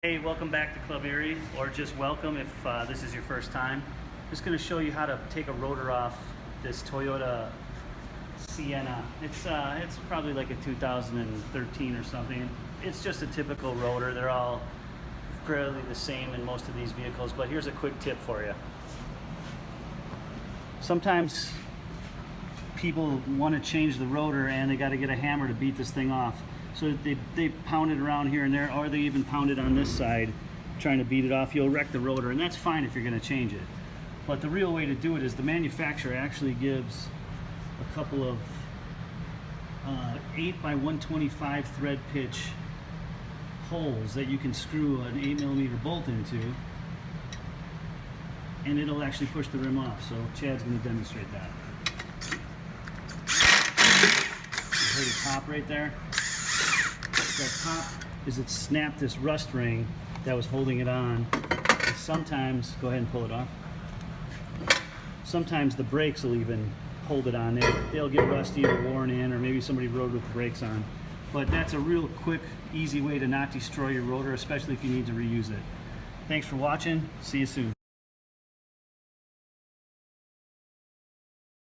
Hey, welcome back to Club Erie, or just welcome if this is your first time. Just going to show you how to take a rotor off this Toyota Sienna. It's probably like a 2013 or something. It's just a typical rotor. They're all fairly the same in most of these vehicles, but here's a quick tip for you. Sometimes people want to change the rotor and they got to get a hammer to beat this thing off. So they pound it around here and there, or they even pound it on this side trying to beat it off. You'll wreck the rotor, and that's fine if you're going to change it. But the real way to do it is the manufacturer actually gives a couple of 8 by 125 thread pitch holes that you can screw an 8mm bolt into, and it'll actually push the rim off. So Chad's going to demonstrate that. You heard it pop right there? That pop is it snapped this rust ring that was holding it on. And sometimes, go ahead and pull it off. Sometimes the brakes will even hold it on there. They'll get rusty or worn in, or maybe somebody rode with the brakes on. But that's a real quick, easy way to not destroy your rotor, especially if you need to reuse it. Thanks for watching. See you soon.